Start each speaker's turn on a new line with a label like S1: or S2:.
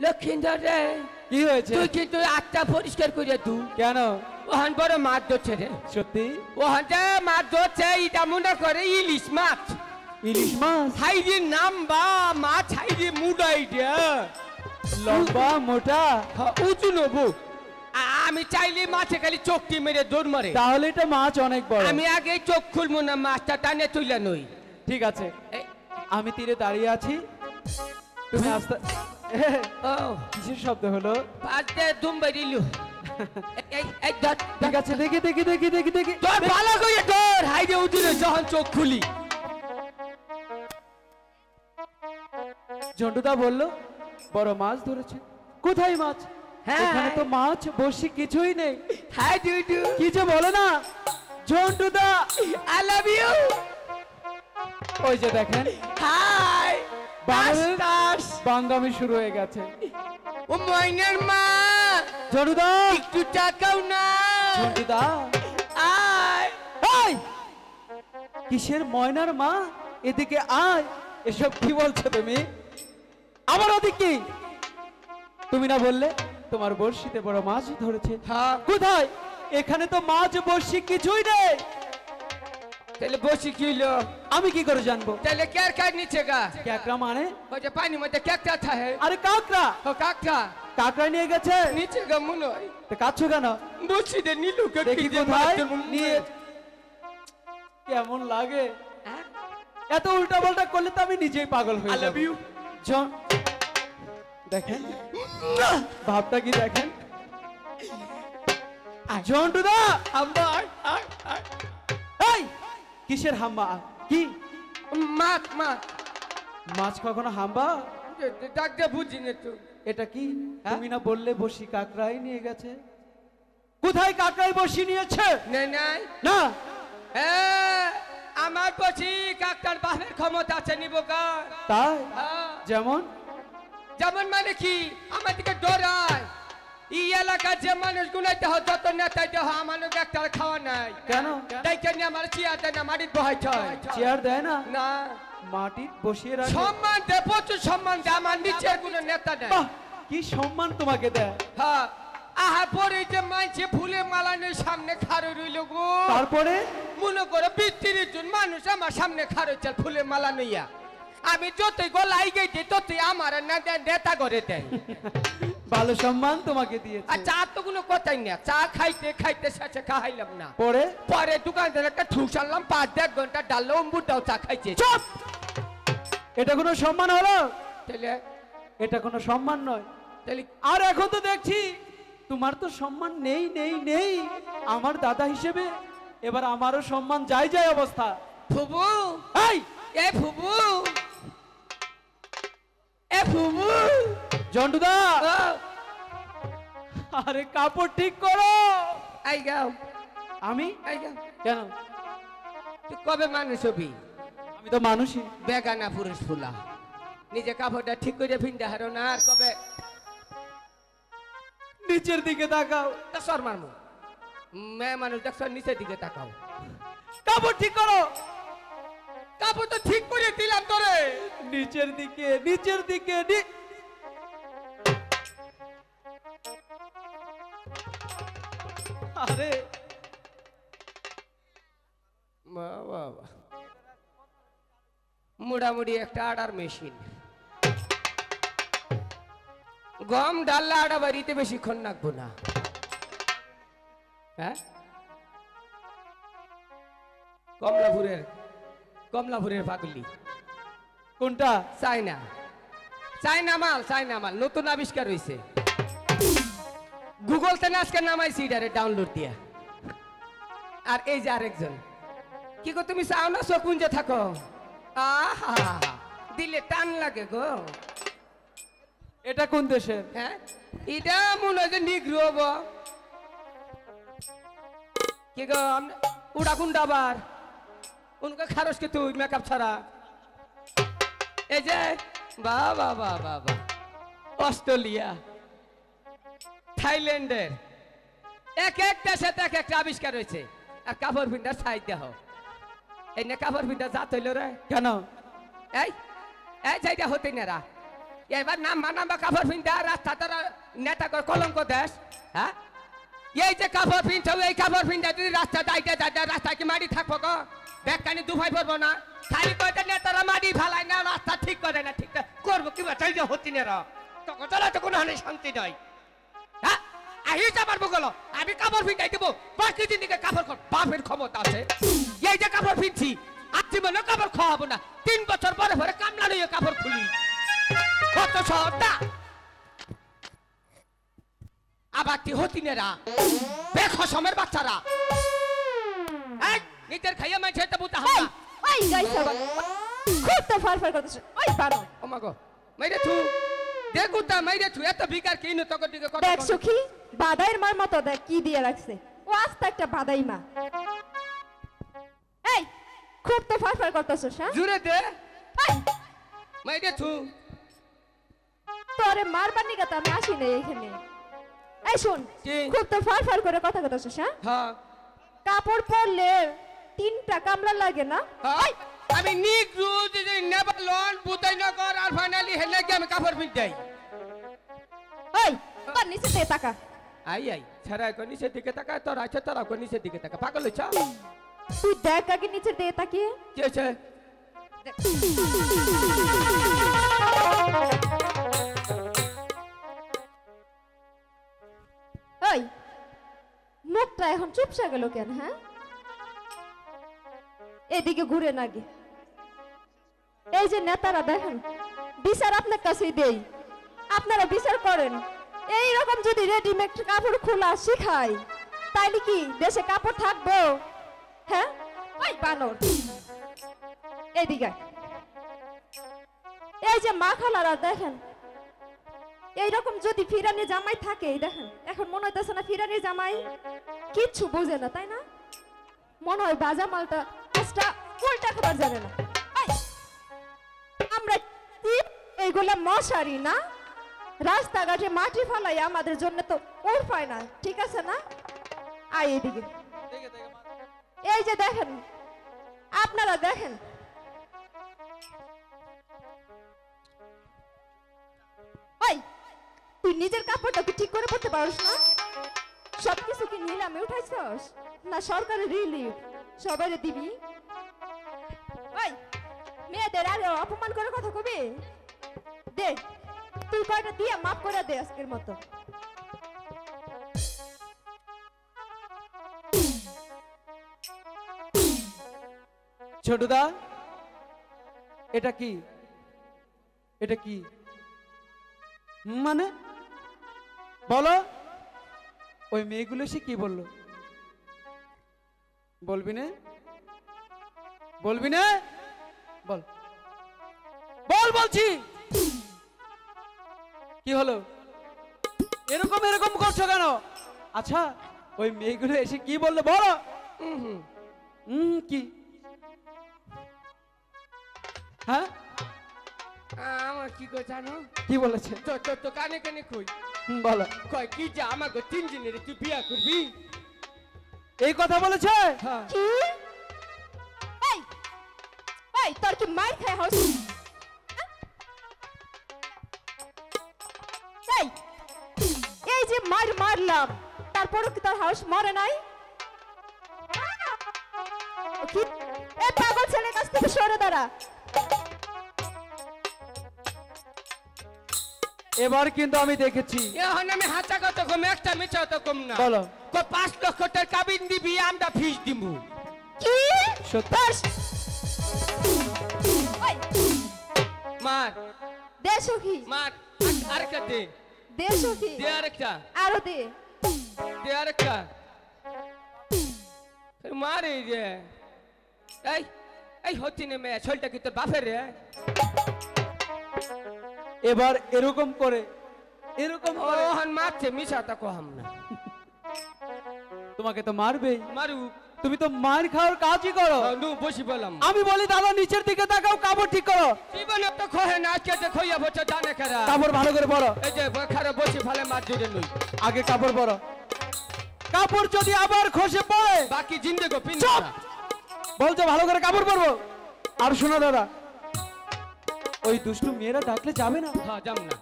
S1: লক্ষিন্দর রে
S2: কি হয়েছে?
S1: তুই কিন্তু আটটা পরিষ্কার করে তুই
S2: কেন?
S1: ওহান বড় মাছ ধরছে রে।
S2: সত্যি?
S1: ওহান যে মাছ ধরছে এটা মনে করে ইলিশ মাছ।
S2: ইলিশ মাছ?
S1: হাইরে নাম্বা মাছ, হাইরে মুডাই রে,
S2: লম্বা মোটা
S1: উঁচু নবু। আমি চাইলে মাছে খালি চোখটি মেরে দৌড় মারে।
S2: তাহলে এটা মাছ অনেক বড়।
S1: আমি আগে চোখ খুলবো না, মাছটা টানে তুইলা নই।
S2: ঠিক আছে, আমি তীরে দাঁড়িয়ে আছি, তুমি আস্তে।
S1: ও
S2: কিসের শব্দ হলো?
S1: পাঁচটা দুম বেরিলু।
S2: ঠিক আছে, দেখি দেখি দেখি দেখি দেখি।
S1: তোর ভালো করে তোর হাইরে উঠলে যখন চোখ খুলি।
S2: ঝন্টুদা বলল বড় মাছ ধরেছে। কোথায় মাছ? এখানে তো মাছ বসি কিছুই নেই।
S1: হাই ডুডু,
S2: কি যে বলে না ঝন্টুদা,
S1: আই লাভ ইউ।
S2: ওই যে দেখেন
S1: হাই
S2: বাংলাদেশ বাঙ্গামি শুরু হয়ে গেছে।
S1: ও ময়নার মা,
S2: ঝন্টুদা
S1: একটু টাকাও না।
S2: ঝন্টুদা
S1: আয়।
S2: এই কিসের ময়নার মা? এদিকে আয়। এসব কি বলছো তুমি? আবার ওদিকে তুমি না বললে তোমার বড়শিতে বড় মাছ ধরেছে?
S1: হ্যাঁ।
S2: কোথায়? এখানে তো মাছ বড়শি কিছুই নেই।
S1: তাহলে বসি কি হলো?
S2: আমি কি করে জানবো?
S1: তাহলে কেয়ার কার নিচে গা?
S2: কাকড়া মানে?
S1: ওই যে পানি মধ্যে কেকটা থাকে।
S2: আরে কাকড়া।
S1: ও কাকটা
S2: কাকড়া নিয়ে গেছে
S1: নিচে গা মনে হয়।
S2: তো কাচ্ছো কেন?
S1: বসি দে নীলু কে
S2: দেখি কোথায় নিয়ে। কেমন লাগে? এত উল্টা পাল্টা করলে তো আমি নিজেই পাগল হয়ে
S1: আই লাভ
S2: যাব।
S1: ইউ।
S2: দেখেন ভাবটা কি দেখেন। ঝন্টুদা
S1: আমার
S2: এই কিসের হাম্বা? কি
S1: মাছ মাছ
S2: মাছ কখনো হাম্বা?
S1: ডাক দে বুঝি না তো।
S2: এটা কি? তুমি না বললে বসি কাকড়াই নিয়ে গেছে? কোথায় কাকড়াই বসি নিয়েছে?
S1: নাই নাই
S2: না।
S1: আমার বসি কাকটার বাপের ক্ষমতা আছে নিব গা।
S2: তাই? যেমন?
S1: যেমন মানে কি, আমার দিকে ডরায়। এই এলাকার যে মানুষগুলো দেহ যত নেতাই দেহ আমার একটা খাওয়া নাই।
S2: কেন?
S1: তাই কেন আমার চেয়ার দেয় না, মাটির বহাই ছয়।
S2: চেয়ার দেয় না?
S1: না,
S2: মাটি বসিয়ে রাখে।
S1: সম্মান দে, প্রচুর সম্মান দে। আমার নিচের কোনো নেতা নেই।
S2: বাহ, কি সম্মান তোমাকে দেয়।
S1: হ্যাঁ, আহা পরে যে মাইছে ফুলে মালানের সামনে খাড়ো রইল গো।
S2: তারপরে
S1: মনে করো 20-30 জন মানুষ আমার সামনে খাড়ো চল ফুলে মালা নইয়া। আমি যতই গলাই গেছি ততই আমার নেতা করে দেয়।
S2: ভালো সম্মান তোমাকে দিয়েছে।
S1: আর চা তো কোনো কথাই না, চা খাইতে খাইতে শেষে খাইলাম না।
S2: পরে
S1: পরে দোকান থেকে একটা ঠুস আনলাম, 5-1 ঘন্টা ডাল অম্বুটাও চা খাইছে।
S2: চুপ! এটা কোনো সম্মান হলো?
S1: তাহলে
S2: এটা কোনো সম্মান নয়।
S1: তাহলে
S2: আর এখন তো দেখছি তোমার তো সম্মান নেই নেই নেই। আমার দাদা হিসেবে এবার আমারও সম্মান যাই যায় অবস্থা।
S1: ফুবু,
S2: এই
S1: এ ফুবু, এ ফুবু,
S2: ঝন্টুদা, আরে কাপড় ঠিক করো।
S1: আই গাও।
S2: আমি?
S1: আই গাও।
S2: কেন?
S1: তুই কবে মানুষ হবি?
S2: আমি তো মানুষই।
S1: বেগানা পুরুষ ফুলা, নিজে কাপড়টা ঠিক করে ভিন্দা হারো না। আর কবে
S2: নিচের দিকে তাকাও।
S1: সর মারমু। মেয়ে মানুষ দেখছ, নিচের দিকে তাকাও।
S2: কাপড় ঠিক করো।
S1: কাপড় তো ঠিক করে দিলাম তোরে।
S2: নিচের দিকে, নিচের দিকে। আরে
S1: বাবা, মোটামুটি একটা আটার মেশিন। গম ডাললে আটা বাড়িতে বেশিক্ষণ রাখবো না। হ্যাঁ, কমলাপুরের পাগলি।
S2: কোনটা?
S1: চাইনা, চাইনা মাল, চাইনা মাল নতুন আবিষ্কার হয়েছে। গুগল থেকে আজকে নামাইছি এটারে ডাউনলোড দিয়া। আর এই যে আরেকজন, কি গো তুমি চাও না শকুঞ্জে থাকো? আহা, দিলে টান লাগে গো।
S2: এটা কোন দেশের?
S1: হ্যাঁ, এটা মনে হয় যে নিগ্রো হবো। কি গো উড়া কুন্ডা আবার উনকে খারস কে তুই মেকআপ ছাড়া। এই যে বাবা বাবা বাবা, অস্ট্রেলিয়া, থাইল্যান্ডের এক এক দেশে এক একটা আবিষ্কার হয়েছে। আর কাপড় পিন্ডার সাইজ দেহ, এই না কাপড় পিন্ডার জাত হইল রে।
S2: কেন?
S1: এই এই জায়গা হতে না রা এবার নাম মানাবা কাপড় পিনতে রাস্তা তারা নেতা কর কলঙ্ক দেশ হ্যাঁ এই যে কাপড় পিনছো এই কাপড় পিনতে যদি রাস্তা দাইতে দাইতে রাস্তা কি মাটি থাকবো গো ব্যাগখানি দুভাই পড়বো না খালি কয়টা নেতারা মাটি ফালায় না রাস্তা ঠিক করে না ঠিক করবো কিবা চাই যে হতি না তখন চলা তো কোনো হানি শান্তি নাই হ্যাঁ আহি যাবার বগলো আমি কাপড় পিনটাই দেবো বাকি দিনকে কাপড় কর বাপের ক্ষমতা আছে এই যে কাপড় পিনছি আর জীবনে কাপড় খাওয়াবো না 3 বছর পরে পরে কামলা লইয়ে কাপড় খুলি কত সহজটা আবার তি হতিনেরা বেখসমের বাচ্চারা এই নিজের খাইয়া মাইছে তো বুঝা হামা
S3: ওই গাইস আবার খুব তো ফারফার করতেছ ওই পারো
S1: ও মাগো মাইরে তু দেখু তা মাইরে তু এত বিকার কিনো তো দিকে কথা
S3: দেখ সুখী বাদাইয়ের মার মতো দেখ কি দিয়ে রাখছে ও আস্তে একটা বাদাই মা এই খুব তো ফারফার করতেছ হ্যাঁ
S1: জুরে দে
S3: এই
S1: মাইরে তু
S3: তোরে মারবার নিগা তো আমি আসি না এখানে এই শুন
S1: কি?
S3: খুব তো ফারফার করে কথা কইতেছ হ্যাঁ
S1: হ্যাঁ
S3: কাপড় পরলে 3টা কামলা লাগে না
S1: হ্যাঁ আমি নিক রুজ যে নেভার লন বুদাইনগর আর ফাইনালি হেলে কি আমি কাপড় পিন যাই
S3: ওই তোর নিচে দে টাকা
S1: আই আই ছাড়া কো নিচের দিকে তাকা তোর আছে তোরা কো নিচের দিকে তাকা পাগল হইছ
S3: তুই দেখ আগে নিচে দে তাকিয়ে
S1: কি আছে
S3: ওই মুখটা এখন চুপসা গেল কেন হ্যাঁ এদিকে ঘুরে না গে এই যে নেতারা দেখেন বিচার আপনার কাছেই দেই আপনারা বিচার করেন এই রকম যদি রেডিমেড কাপড় খোলা শিখায় তাইলে কি দেশে কাপড় থাকবো হ্যাঁ ওই বানর এদিকে এই যে মা খালারা দেখেন এইরকম যদি ফিরানি জামাই থাকে এই দেখেন এখন মনে হইতেছে না ফিরানি জামাই কিচ্ছু বোঝে না তাই না মনে হয় বাজা মালটা কাজটা উল্টা খাবার জানে না এই, আমরা কি এইগুলা মশারি না রাস্তাঘাটে মাটি ফালাই আমাদের জন্য তো উড়পায় না ঠিক আছে না আই এদিকে এই যে দেখেন আপনারা দেখেন ওই তুই নিজের কাপড়টা কি ঠিক করে পড়তে পারিস না সবকিছু কি নিলামে উঠাইছস না সরকারের রিলিফ সবাই দিবি ওই মেয়েদের আর অপমান করে কথা কবি দে তুই কয়টা দিয়ে মাফ করে দে আজকের মতো
S2: ছোটদা এটা কি এটা কি মানে বলো ওই মেয়েগুলো সে কি বললো বলবি না বলবি না বল বল বলছি কি হলো এরকম এরকম করছো কেন আচ্ছা ওই মেয়েগুলো এসে কি বললো বলো কি হ্যাঁ
S1: আমার কি কই জানো
S2: কি বলেছে
S1: তো তো তো কানে কানে কই
S2: বলো
S1: কয় কি যে আমাকে 3 দিনের তুই বিয়া করবি
S2: এই কথা বলেছে
S1: হ্যাঁ
S3: কি এই এই তোর কি মার খায় হস এই এই যে মারলাম তারপরও কি তোর হাউস মরে নাই কি এই পাগল ছেলের কাছ থেকে সরে দাঁড়া
S2: এবার কিন্তু আমি দেখেছি
S1: এখন আমি হাঁচা কত কম একটা মিছা তো কম না
S2: বলো
S1: কো 5 লক্ষ টাকা কাবিন দিবি আমরা ফিস দিমু
S3: কি
S2: সত্যি
S3: ওই
S1: মার
S3: দে সখী
S1: মার আরেকটা দে
S3: দে সখী
S1: দে আরেকটা
S3: আরো দে
S1: দে আরেকটা মারে রে এই এই হচ্ছে না মেয়ে ছলটা কি তোর বাপের রে
S2: এবার এরকম করে
S1: ওহন মারছে মিছা তা কহাম না
S2: তোমাকে তো মারবেই
S1: মারু
S2: তুমি তো মার খাওয়ার কাজই করো
S1: নু বসি বললাম
S2: আমি বলি দাদা নিচের দিকে তাকাও কাপড় ঠিক করো
S1: জীবনে তো খহে না আজকে যে খইয়া বছর জানে কেরা
S2: কাপড় ভালো করে পরো
S1: এই যে খারাপ বসি ফেলে মার জুড়ে লই
S2: আগে কাপড় পরো কাপড় যদি আবার খসে পড়ে
S1: বাকি জিন্দেগো পিন
S2: চুপ! বলছো ভালো করে কাপড় পরবো আর শোনো দাদা ওই দুষ্টু মেয়েরা ডাকলে যাবে না?
S1: হ্যাঁ যাম না।